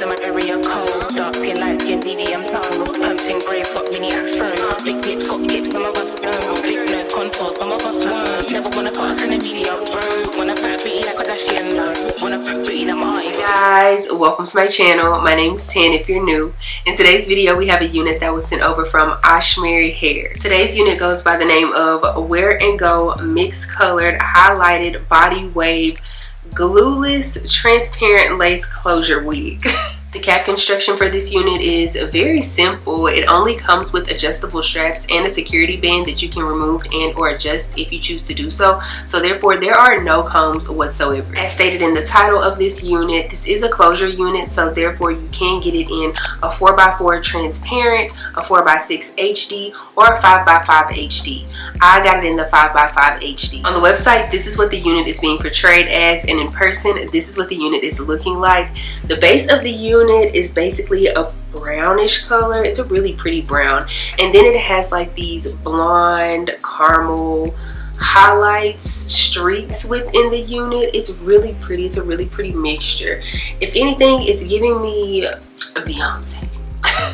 in my area cold. Dark skin, light skin, medium tones. Pumping braids, got mini afros. Big lips, got hips, some of us don't. Big nose, contours, some of us won't. Never wanna put us in the media, bro. Wanna put pretty like a Kardashian, no. Wanna put pretty like my eyes. Guys, welcome to my channel. My name's Tan if you're new. In today's video, we have a unit that was sent over from Ashimary Hair. Today's unit goes by the name of Wear and Go Mixed Colored Highlighted Body Wave Glueless Transparent Lace Closure Wig. The cap construction for this unit is very simple. It only comes with adjustable straps and a security band that you can remove and or adjust if you choose to do so. So therefore, there are no combs whatsoever. As stated in the title of this unit, this is a closure unit, so therefore you can get it in a 4x4 transparent, a 4x6 HD, or a 5x5 HD. I got it in the 5x5 HD. On the website, this is what the unit is being portrayed as, and in person, this is what the unit is looking like. The base of the unit is basically a brownish color. It's a really pretty brown, and then it has like these blonde caramel highlights, streaks within the unit. It's really pretty. It's a really pretty mixture. If anything, it's giving me a Beyonce.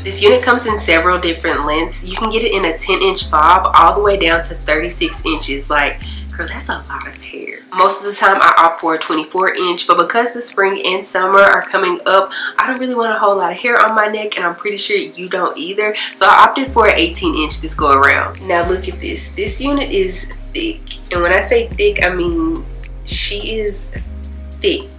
This unit comes in several different lengths. You can get it in a 10-inch bob all the way down to 36 inches. Like, girl, that's a lot of hair. Most of the time I opt for a 24-inch, but because the spring and summer are coming up, I don't really want a whole lot of hair on my neck, and I'm pretty sure you don't either. So I opted for an 18-inch this go around. Now look at this. This unit is thick, and when I say thick, I mean she is thick.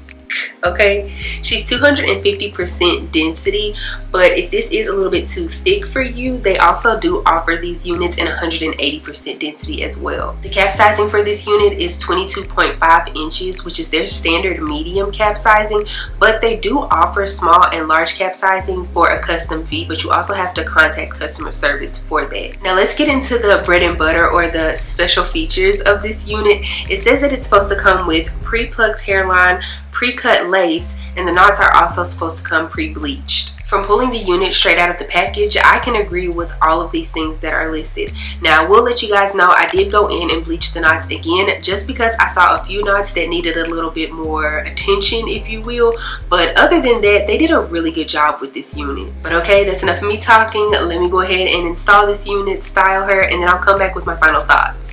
Okay, she's 250% density, but if this is a little bit too thick for you, they also do offer these units in 180% density as well. The cap sizing for this unit is 22.5 inches, which is their standard medium cap sizing, but they do offer small and large cap sizing for a custom fee, but you also have to contact customer service for that. Now let's get into the bread and butter, or the special features of this unit. It says that it's supposed to come with pre-plucked hairline, pre-cut lace, and the knots are also supposed to come pre-bleached. From pulling the unit straight out of the package, I can agree with all of these things that are listed. Now, I will let you guys know I did go in and bleach the knots again, just because I saw a few knots that needed a little bit more attention, if you will. But other than that, they did a really good job with this unit. But okay, that's enough of me talking. Let me go ahead and install this unit, style her, and then I'll come back with my final thoughts.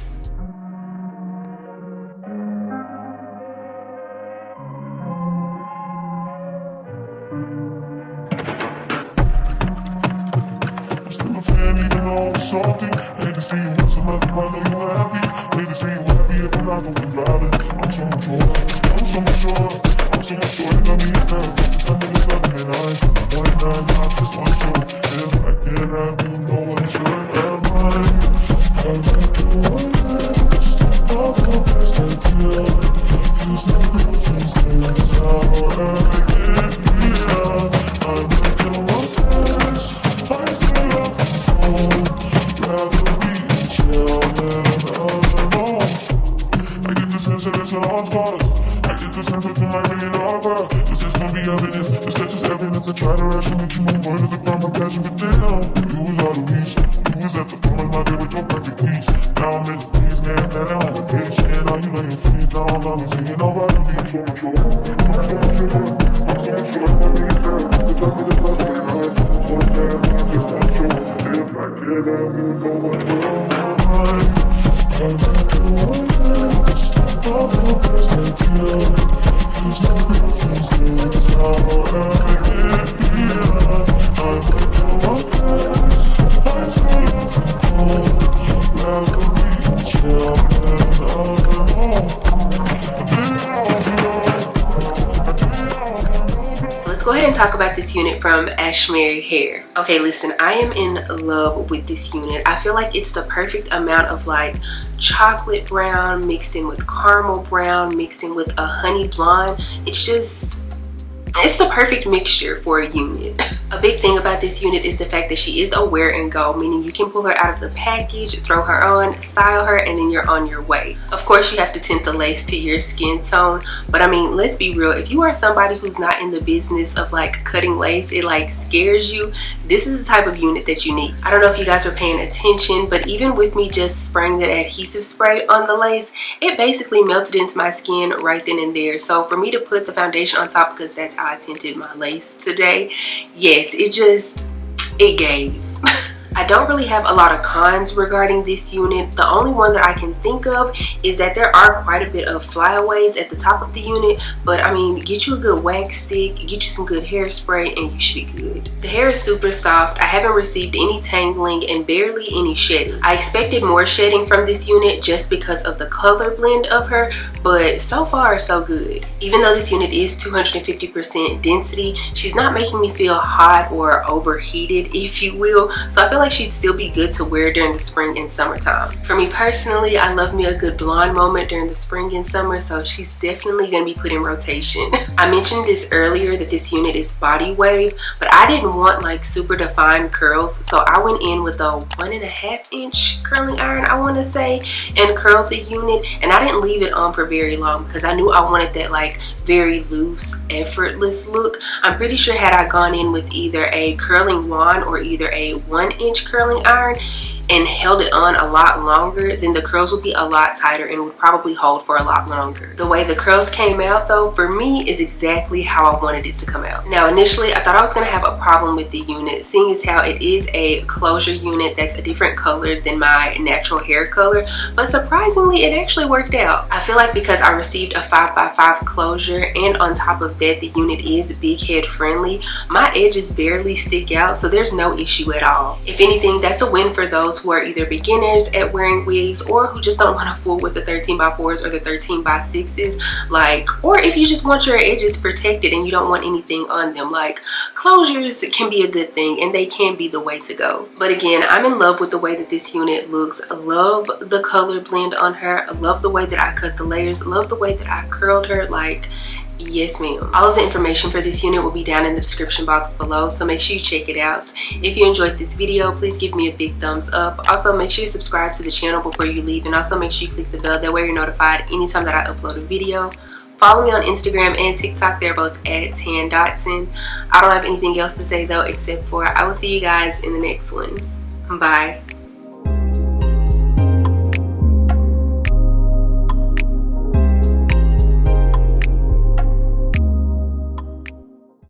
Salty. Hate to see you with some other man, know you happy. Hate to see you happy if I'm not gonna be valid. I'm so much short, I'm so much short, I'm so much short, and I mean it now. Tell me this up in eyes, one nine, I just want you. If I can't have you, no one should have mine. I like the worst, all the best I feel. There's no good things that's how I get here. I like the worst, I still love you. It's a hard part. I get the sense of my million offer. This is gonna be evidence. This touches evidence. I try to rationally keep my word of the crime, my passion, but damn, you was all the least. You was at the point my day with your perfect peace. Now I'm in the peace, man, that I'm on vacation. Now you laying free, now I'm loving, saying nobody leaves so much short. I'm so much short, I'm so much short, I'm really down. You tell me this love ain't right. One damn, I just want you. If I can't have you, no one will mind. I like the worst. All the best I feel. There's no good things that's how I get here. I like the worst, I still love you. Rather be chill than alone. So let's go ahead and talk about this unit from Ashimary Hair. Okay, listen, I am in love with this unit. I feel like it's the perfect amount of like chocolate brown mixed in with caramel brown mixed in with a honey blonde. It's the perfect mixture for a unit. A big thing about this unit is the fact that she is a wear and go, meaning you can pull her out of the package, throw her on, style her, and then you're on your way. Of course, you have to tint the lace to your skin tone, but I mean, let's be real, if you are somebody who's not in the business of like cutting lace, it like scares you, this is the type of unit that you need. I don't know if you guys were paying attention, but even with me just spraying that adhesive spray on the lace, it basically melted into my skin right then and there. So for me to put the foundation on top, because that's how I tinted my lace today, yes, it gave. I don't really have a lot of cons regarding this unit. The only one that I can think of is that there are quite a bit of flyaways at the top of the unit, but I mean, get you a good wax stick, get you some good hairspray, and you should be good. The hair is super soft. I haven't received any tangling and barely any shedding. I expected more shedding from this unit just because of the color blend of her, but so far so good. Even though this unit is 250% density, she's not making me feel hot or overheated, if you will, so I feel like she'd still be good to wear during the spring and summertime. For me personally, I love me a good blonde moment during the spring and summer, so she's definitely gonna be put in rotation. I mentioned this earlier that this unit is body wave, but I didn't want like super defined curls, so I went in with a 1.5 inch curling iron, I want to say, and curled the unit, and I didn't leave it on for very long because I knew I wanted that like very loose, effortless look. I'm pretty sure had I gone in with either a curling wand or either a 1 inch curling iron and held it on a lot longer, then the curls would be a lot tighter and would probably hold for a lot longer. The way the curls came out though, for me, is exactly how I wanted it to come out. Now initially I thought I was going to have a problem with the unit, seeing as how it is a closure unit that's a different color than my natural hair color, but surprisingly it actually worked out. I feel like because I received a 5x5 closure and on top of that the unit is big head friendly, my edges barely stick out, so there's no issue at all. If anything, that's a win for those who are either beginners at wearing wigs or who just don't want to fool with the 13x4s or the 13x6s, like, or if you just want your edges protected and you don't want anything on them, like, closures can be a good thing and they can be the way to go. But again, I'm in love with the way that this unit looks. I love the color blend on her. I love the way that I cut the layers. I love the way that I curled her. Like, yes ma'am. All of the information for this unit will be down in the description box below, so make sure you check it out. If you enjoyed this video, please give me a big thumbs up. Also make sure you subscribe to the channel before you leave, and also make sure you click the bell, that way you're notified anytime that I upload a video. Follow me on Instagram and TikTok, they're both at Dotson. I don't have anything else to say though, except for I will see you guys in the next one. Bye.